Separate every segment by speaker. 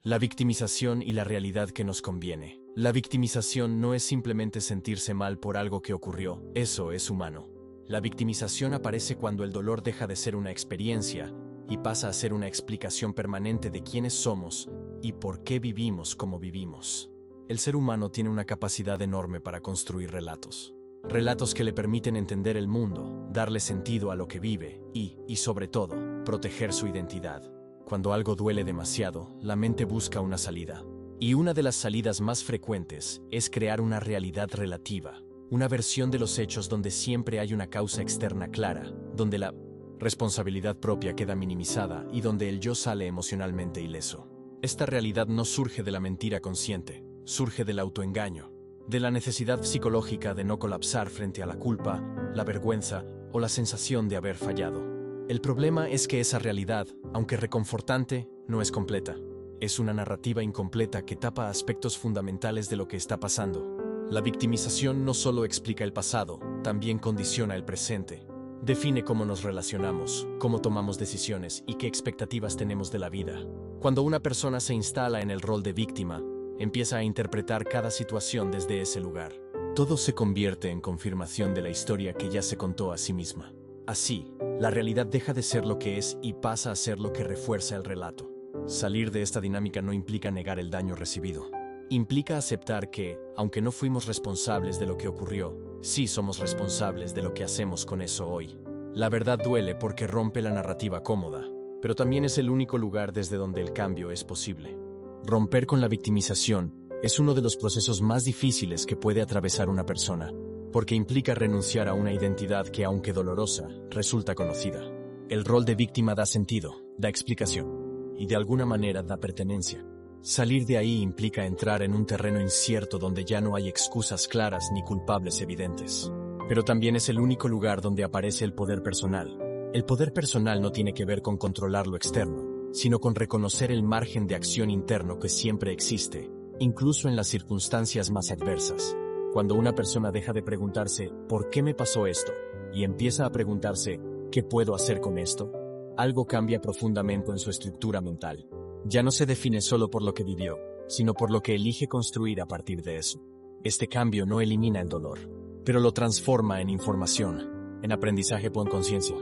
Speaker 1: La victimización y la realidad que nos conviene. La victimización no es simplemente sentirse mal por algo que ocurrió, eso es humano. La victimización aparece cuando el dolor deja de ser una experiencia y pasa a ser una explicación permanente de quiénes somos y por qué vivimos como vivimos. El ser humano tiene una capacidad enorme para construir relatos. Relatos que le permiten entender el mundo, darle sentido a lo que vive y sobre todo, proteger su identidad. Cuando algo duele demasiado, la mente busca una salida. Y una de las salidas más frecuentes es crear una realidad relativa, una versión de los hechos donde siempre hay una causa externa clara, donde la responsabilidad propia queda minimizada y donde el yo sale emocionalmente ileso. Esta realidad no surge de la mentira consciente, surge del autoengaño, de la necesidad psicológica de no colapsar frente a la culpa, la vergüenza o la sensación de haber fallado. El problema es que esa realidad, aunque reconfortante, no es completa. Es una narrativa incompleta que tapa aspectos fundamentales de lo que está pasando. La victimización no solo explica el pasado, también condiciona el presente. Define cómo nos relacionamos, cómo tomamos decisiones y qué expectativas tenemos de la vida. Cuando una persona se instala en el rol de víctima, empieza a interpretar cada situación desde ese lugar. Todo se convierte en confirmación de la historia que ya se contó a sí misma. Así, la realidad deja de ser lo que es y pasa a ser lo que refuerza el relato. Salir de esta dinámica no implica negar el daño recibido. Implica aceptar que, aunque no fuimos responsables de lo que ocurrió, sí somos responsables de lo que hacemos con eso hoy. La verdad duele porque rompe la narrativa cómoda, pero también es el único lugar desde donde el cambio es posible. Romper con la victimización es uno de los procesos más difíciles que puede atravesar una persona, porque implica renunciar a una identidad que, aunque dolorosa, resulta conocida. El rol de víctima da sentido, da explicación, y de alguna manera da pertenencia. Salir de ahí implica entrar en un terreno incierto donde ya no hay excusas claras ni culpables evidentes. Pero también es el único lugar donde aparece el poder personal. El poder personal no tiene que ver con controlar lo externo, sino con reconocer el margen de acción interno que siempre existe, incluso en las circunstancias más adversas. Cuando una persona deja de preguntarse ¿por qué me pasó esto? Y empieza a preguntarse ¿qué puedo hacer con esto?, algo cambia profundamente en su estructura mental. Ya no se define solo por lo que vivió, sino por lo que elige construir a partir de eso. Este cambio no elimina el dolor, pero lo transforma en información, en aprendizaje por conciencia.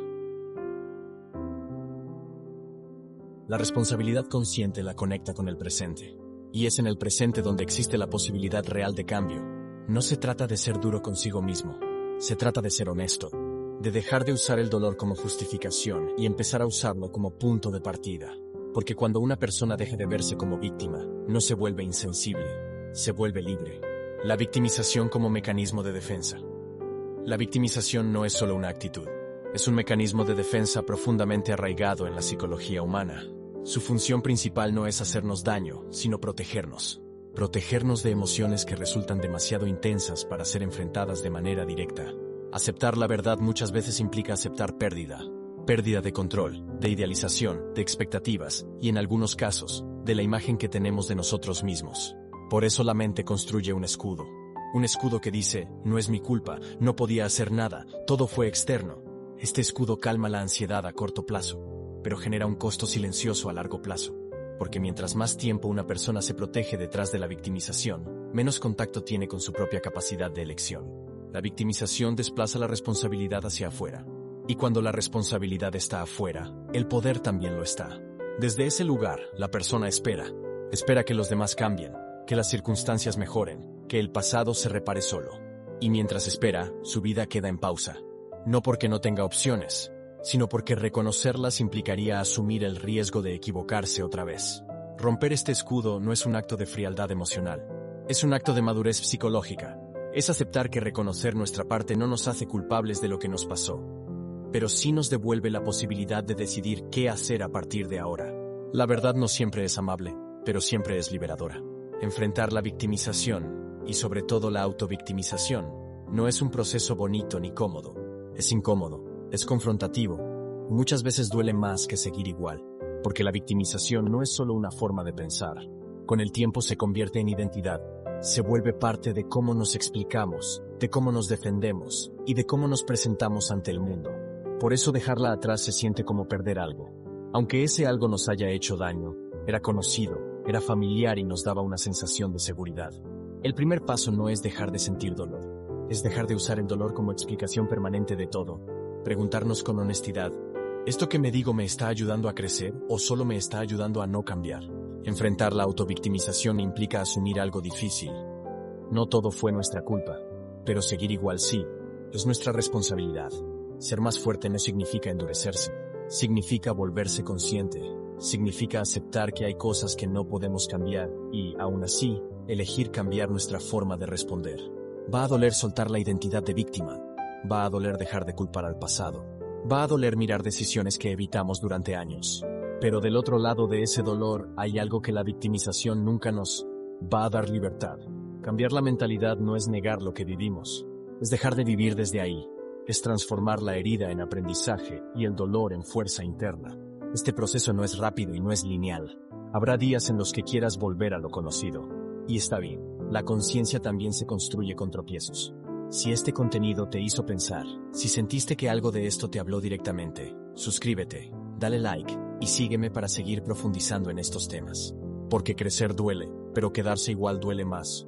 Speaker 1: La responsabilidad consciente la conecta con el presente, y es en el presente donde existe la posibilidad real de cambio. No se trata de ser duro consigo mismo, se trata de ser honesto, de dejar de usar el dolor como justificación y empezar a usarlo como punto de partida. Porque cuando una persona deja de verse como víctima, no se vuelve insensible, se vuelve libre. La victimización como mecanismo de defensa. La victimización no es solo una actitud, es un mecanismo de defensa profundamente arraigado en la psicología humana. Su función principal no es hacernos daño, sino protegernos. Protegernos de emociones que resultan demasiado intensas para ser enfrentadas de manera directa. Aceptar la verdad muchas veces implica aceptar pérdida. Pérdida de control, de idealización, de expectativas y, en algunos casos, de la imagen que tenemos de nosotros mismos. Por eso la mente construye un escudo. Un escudo que dice, no es mi culpa, no podía hacer nada, todo fue externo. Este escudo calma la ansiedad a corto plazo, pero genera un costo silencioso a largo plazo. Porque mientras más tiempo una persona se protege detrás de la victimización, menos contacto tiene con su propia capacidad de elección. La victimización desplaza la responsabilidad hacia afuera. Y cuando la responsabilidad está afuera, el poder también lo está. Desde ese lugar, la persona espera que los demás cambien, que las circunstancias mejoren, que el pasado se repare solo. Y mientras espera, su vida queda en pausa. No porque no tenga opciones, sino porque reconocerlas implicaría asumir el riesgo de equivocarse otra vez. Romper este escudo no es un acto de frialdad emocional, es un acto de madurez psicológica. Es aceptar que reconocer nuestra parte no nos hace culpables de lo que nos pasó, pero sí nos devuelve la posibilidad de decidir qué hacer a partir de ahora. La verdad no siempre es amable, pero siempre es liberadora. Enfrentar la victimización, y sobre todo la autovictimización, no es un proceso bonito ni cómodo. Es incómodo, es confrontativo, y muchas veces duele más que seguir igual, porque la victimización no es solo una forma de pensar. Con el tiempo se convierte en identidad, se vuelve parte de cómo nos explicamos, de cómo nos defendemos y de cómo nos presentamos ante el mundo. Por eso dejarla atrás se siente como perder algo. Aunque ese algo nos haya hecho daño, era conocido, Era familiar y nos daba una sensación de seguridad. El primer paso no es dejar de sentir dolor. Es dejar de usar el dolor como explicación permanente de todo. Preguntarnos con honestidad, ¿esto que me digo me está ayudando a crecer o solo me está ayudando a no cambiar? Enfrentar la autovictimización implica asumir algo difícil. No todo fue nuestra culpa, pero seguir igual sí. Es nuestra responsabilidad. Ser más fuerte no significa endurecerse. Significa volverse consciente. Significa aceptar que hay cosas que no podemos cambiar y, aún así, elegir cambiar nuestra forma de responder. Va a doler soltar la identidad de víctima. Va a doler dejar de culpar al pasado. Va a doler mirar decisiones que evitamos durante años. Pero del otro lado de ese dolor hay algo que la victimización nunca nos va a dar: libertad. Cambiar la mentalidad no es negar lo que vivimos. Es dejar de vivir desde ahí. Es transformar la herida en aprendizaje y el dolor en fuerza interna. Este proceso no es rápido y no es lineal. Habrá días en los que quieras volver a lo conocido. Y está bien. La conciencia también se construye con tropiezos. Si este contenido te hizo pensar, si sentiste que algo de esto te habló directamente, suscríbete, dale like y sígueme para seguir profundizando en estos temas. Porque crecer duele, pero quedarse igual duele más.